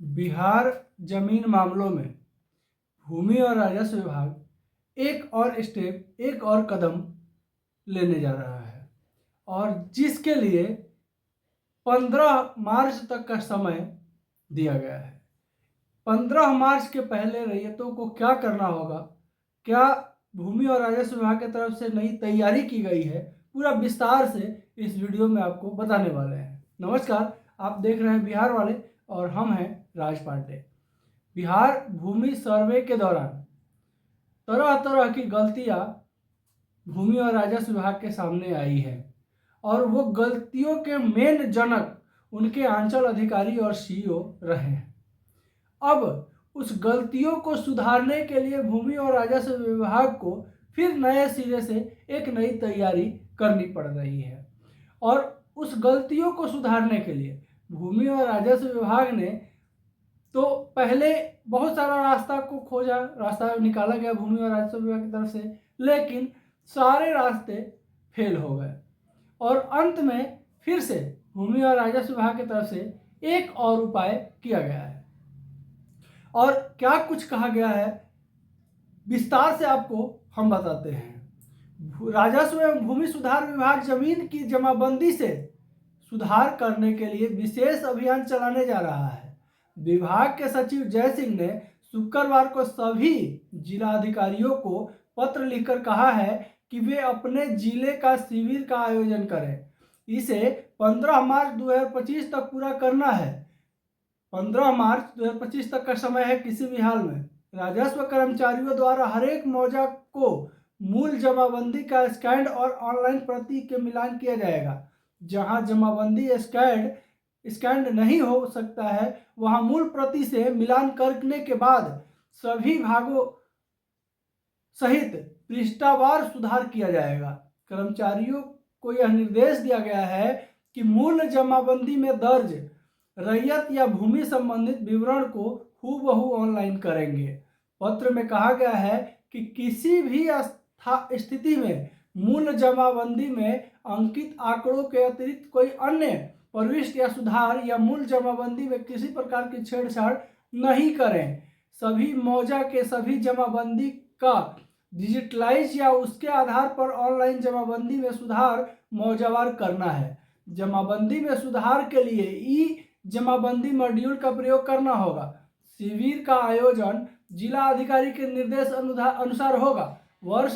बिहार जमीन मामलों में भूमि और राजस्व विभाग एक और कदम लेने जा रहा है और जिसके लिए 15 मार्च तक का समय दिया गया है। 15 मार्च के पहले रैयतों को क्या करना होगा, क्या भूमि और राजस्व विभाग की तरफ से नई तैयारी की गई है, पूरा विस्तार से इस वीडियो में आपको बताने वाले हैं। नमस्कार, आप देख रहे हैं बिहार वाले और हम हैं राज पांडे। बिहार भूमि सर्वे के दौरान तरह तरह की गलतियां भूमि और राजस्व विभाग के सामने आई है और वो गलतियों के मेन जनक उनके अंचल अधिकारी और सीईओ रहे हैं। अब उस गलतियों को सुधारने के लिए भूमि और राजस्व विभाग को फिर नए सिरे से एक नई तैयारी करनी पड़ रही है और उस गलतियों को सुधारने के लिए भूमि और राजस्व विभाग ने तो पहले बहुत सारा रास्ता निकाला गया भूमि और राजस्व विभाग की तरफ से, लेकिन सारे रास्ते फेल हो गए और अंत में फिर से भूमि और राजस्व विभाग की तरफ से एक और उपाय किया गया है। और क्या कुछ कहा गया है विस्तार से आपको हम बताते हैं। राजस्व एवं भूमि सुधार विभाग जमीन की जमाबंदी से सुधार करने के लिए विशेष अभियान चलाने जा रहा है। विभाग के सचिव जय सिंह ने शुक्रवार को सभी जिलाधिकारियों को पत्र लिखकर कहा है कि वे अपने जिले का शिविर का आयोजन करें। इसे 15 मार्च 2025 तक पूरा करना है। 15 मार्च 2025 तक का समय है। किसी भी हाल में राजस्व कर्मचारियों द्वारा हर एक मौजा को मूल जमाबंदी का स्कैन और ऑनलाइन प्रति के मिलान किया जाएगा। जहां जमाबंदी स्कैन नहीं हो सकता है वहां मूल प्रति से मिलान करने के बाद सभी भागों सहित पृष्ठवार सुधार किया जाएगा। कर्मचारियों को यह निर्देश दिया गया है कि मूल जमाबंदी में दर्ज रैयत या भूमि संबंधित विवरण को हूबहू ऑनलाइन करेंगे। पत्र में कहा गया है कि किसी भी स्थिति में मूल जमाबंदी में अंकित आंकड़ों के अतिरिक्त कोई अन्य प्रविष्टि या सुधार या मूल जमाबंदी में किसी प्रकार की छेड़छाड़ नहीं करें। सभी मौजा के सभी जमाबंदी का डिजिटलाइज या उसके आधार पर ऑनलाइन जमाबंदी में सुधार मौजावार करना है। जमाबंदी में सुधार के लिए ई जमाबंदी मॉड्यूल का प्रयोग करना होगा। शिविर का आयोजन जिला अधिकारी के निर्देश अनुसार होगा। वर्ष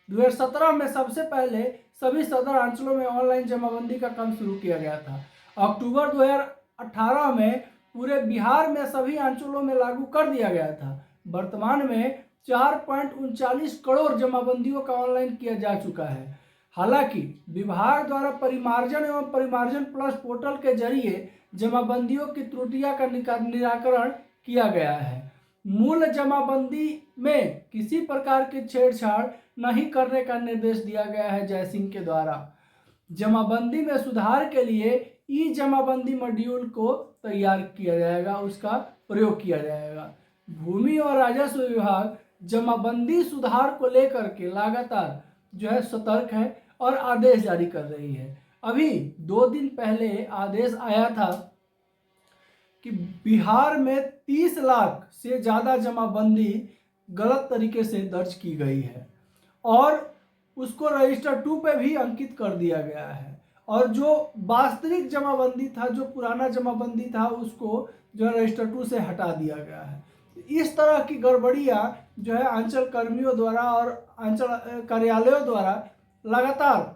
2017 में सबसे पहले सभी सदर अंचलों में ऑनलाइन जमाबंदी का काम शुरू किया गया था। अक्टूबर 2018 में पूरे बिहार में सभी अंचलों में लागू कर दिया गया था। वर्तमान में 4.39 करोड़ जमाबंदियों का ऑनलाइन किया जा चुका है। हालांकि विभाग द्वारा परिमार्जन एवं परिमार्जन प्लस पोर्टल के जरिए जमाबंदियों की त्रुटियां का निराकरण किया गया है। मूल जमाबंदी में किसी प्रकार की छेड़छाड़ नहीं करने का निर्देश दिया गया है जय सिंह के द्वारा। जमाबंदी में सुधार के लिए ई जमाबंदी मॉड्यूल को तैयार किया जाएगा, उसका प्रयोग किया जाएगा। भूमि और राजस्व विभाग जमाबंदी सुधार को लेकर के लगातार सतर्क है और आदेश जारी कर रही है। अभी 2 दिन पहले आदेश आया था कि बिहार में 30 लाख से ज़्यादा जमाबंदी गलत तरीके से दर्ज की गई है और उसको रजिस्टर 2 पे भी अंकित कर दिया गया है और जो वास्तविक जमाबंदी था, जो पुराना जमाबंदी था, उसको रजिस्टर 2 से हटा दिया गया है। इस तरह की गड़बड़ियाँ अंचल कर्मियों द्वारा और अंचल कार्यालयों द्वारा लगातार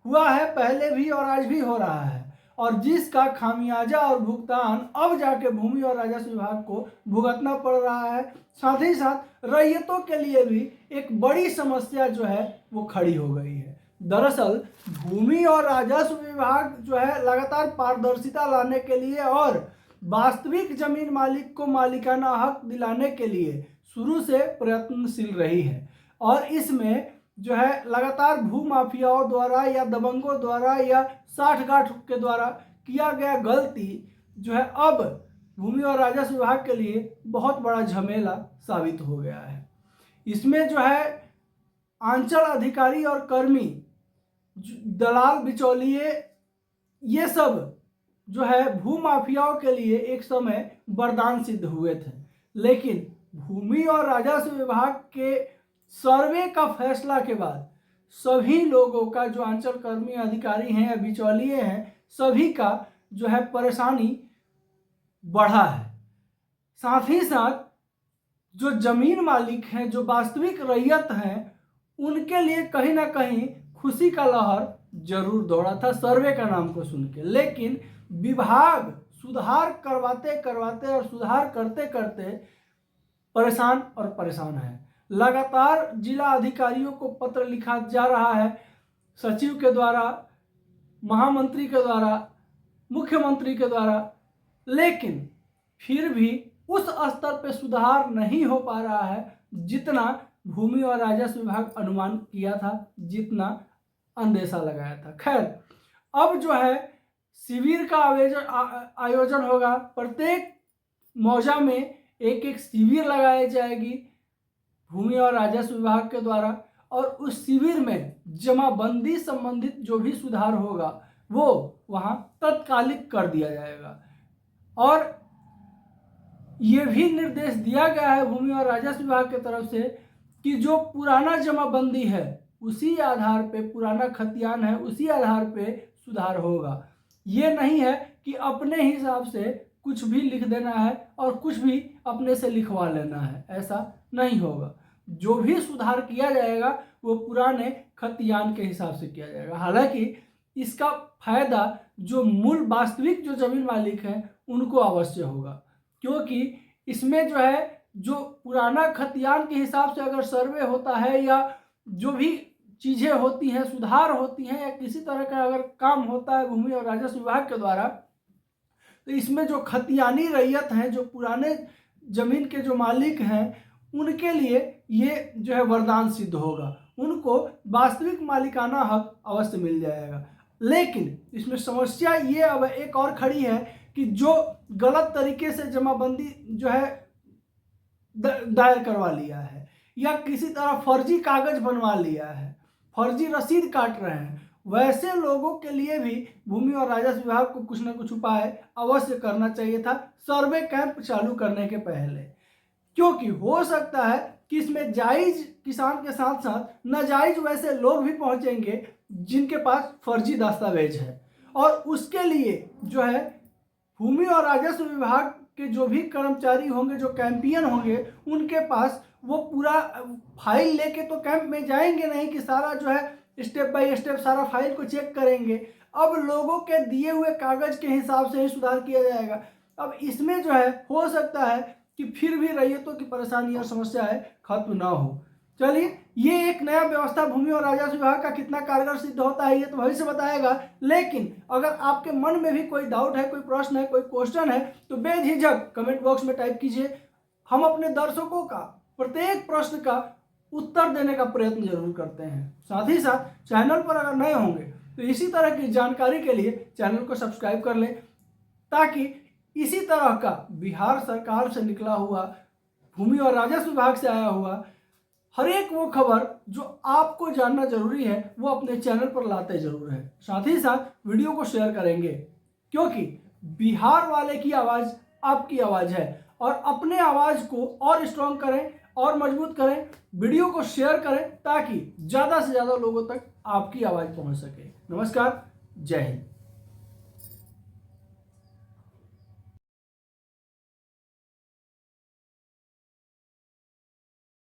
हुआ है, पहले भी और आज भी हो रहा है और जिसका खामियाजा और भुगतान अब जाके भूमि और राजस्व विभाग को भुगतना पड़ रहा है। साथ ही साथ रैयतों के लिए भी एक बड़ी समस्या वो खड़ी हो गई है। दरअसल भूमि और राजस्व विभाग लगातार पारदर्शिता लाने के लिए और वास्तविक जमीन मालिक को मालिकाना हक दिलाने के लिए शुरू से प्रयत्नशील रही है और इसमें लगातार भू माफियाओं द्वारा या दबंगों द्वारा या साठगांठ के द्वारा किया गया गलती अब भूमि और राजस्व विभाग के लिए बहुत बड़ा झमेला साबित हो गया है। इसमें अंचल अधिकारी और कर्मी, दलाल, बिचौलिए, ये सब जो है भूमाफियाओं के लिए एक समय वरदान सिद्ध हुए थे। लेकिन भूमि और राजस्व विभाग के सर्वे का फैसला के बाद सभी लोगों का, जो अंचल कर्मी अधिकारी हैं या बिचौलिए हैं, सभी का जो है परेशानी बढ़ा है। साथ ही साथ जो जमीन मालिक हैं, जो वास्तविक रैयत हैं, उनके लिए कहीं ना कहीं खुशी का लहर जरूर दौड़ा था सर्वे का नाम को सुन के। लेकिन विभाग सुधार करवाते करवाते और सुधार करते करते परेशान और परेशान है। लगातार जिला अधिकारियों को पत्र लिखा जा रहा है, सचिव के द्वारा, महामंत्री के द्वारा, मुख्यमंत्री के द्वारा, लेकिन फिर भी उस स्तर पे सुधार नहीं हो पा रहा है जितना भूमि और राजस्व विभाग अनुमान किया था, जितना अंदेशा लगाया था। खैर, अब जो है शिविर का आयोजन होगा। प्रत्येक मौजा में एक एक शिविर लगाई जाएगी भूमि और राजस्व विभाग के द्वारा, और उस शिविर में जमाबंदी संबंधित जो भी सुधार होगा वो वहाँ तत्कालिक कर दिया जाएगा। और ये भी निर्देश दिया गया है भूमि और राजस्व विभाग की तरफ से कि जो पुराना जमाबंदी है उसी आधार पे, पुराना खतियान है उसी आधार पे सुधार होगा। ये नहीं है कि अपने हिसाब से कुछ भी लिख देना है और कुछ भी अपने से लिखवा लेना है, ऐसा नहीं होगा। जो भी सुधार किया जाएगा वो पुराने खतियान के हिसाब से किया जाएगा। हालांकि इसका फायदा जो मूल वास्तविक जो जमीन मालिक हैं उनको अवश्य होगा, क्योंकि इसमें जो है जो पुराना खतियान के हिसाब से अगर सर्वे होता है या जो भी चीज़ें होती हैं, सुधार होती हैं, या किसी तरह का अगर काम होता है भूमि और राजस्व विभाग के द्वारा, तो इसमें जो खतियानी रैयत हैं, जो पुराने जमीन के जो मालिक हैं, उनके लिए ये जो है वरदान सिद्ध होगा। उनको वास्तविक मालिकाना हक अवश्य मिल जाएगा। लेकिन इसमें समस्या ये अब एक और खड़ी है कि जो गलत तरीके से जमाबंदी जो है दायर करवा लिया है या किसी तरह फर्जी कागज बनवा लिया है, फर्जी रसीद काट रहे हैं, वैसे लोगों के लिए भी भूमि और राजस्व विभाग को कुछ न कुछ उपाय अवश्य करना चाहिए था सर्वे कैंप चालू करने के पहले। क्योंकि हो सकता है कि इसमें जायज किसान के साथ साथ नाजायज वैसे लोग भी पहुंचेंगे जिनके पास फर्जी दस्तावेज है, और उसके लिए जो है भूमि और राजस्व विभाग के जो भी कर्मचारी होंगे, जो कैंपियन होंगे, उनके पास वो पूरा फाइल लेके तो कैंप में जाएंगे नहीं कि सारा जो है स्टेप बाय स्टेप सारा फाइल को चेक करेंगे। अब लोगों के दिए हुए कागज के हिसाब से ही सुधार किया जाएगा। अब इसमें जो है हो सकता है कि फिर भी रैयतों की परेशानी और समस्याएं खत्म ना हो। चलिए, ये एक नया व्यवस्था भूमि और राजस्व विभाग का कितना कारगर सिद्ध होता है ये तो भविष्य बताएगा। लेकिन अगर आपके मन में भी कोई डाउट है, कोई प्रश्न है, कोई क्वेश्चन है, तो बेझिझक कमेंट बॉक्स में टाइप कीजिए। हम अपने दर्शकों का प्रत्येक प्रश्न का उत्तर देने का प्रयत्न जरूर करते हैं। साथ ही साथ चैनल पर अगर नए होंगे तो इसी तरह की जानकारी के लिए चैनल को सब्सक्राइब कर लें, ताकि इसी तरह का बिहार सरकार से निकला हुआ, भूमि और राजस्व विभाग से आया हुआ हर एक वो खबर जो आपको जानना जरूरी है वो अपने चैनल पर लाते जरूर है। साथ ही साथ वीडियो को शेयर करेंगे, क्योंकि बिहार वाले की आवाज़ आपकी आवाज़ है, और अपने आवाज़ को और स्ट्रॉन्ग करें और मजबूत करें। वीडियो को शेयर करें ताकि ज़्यादा से ज़्यादा लोगों तक आपकी आवाज़ पहुंच सके। नमस्कार, जय हिंद।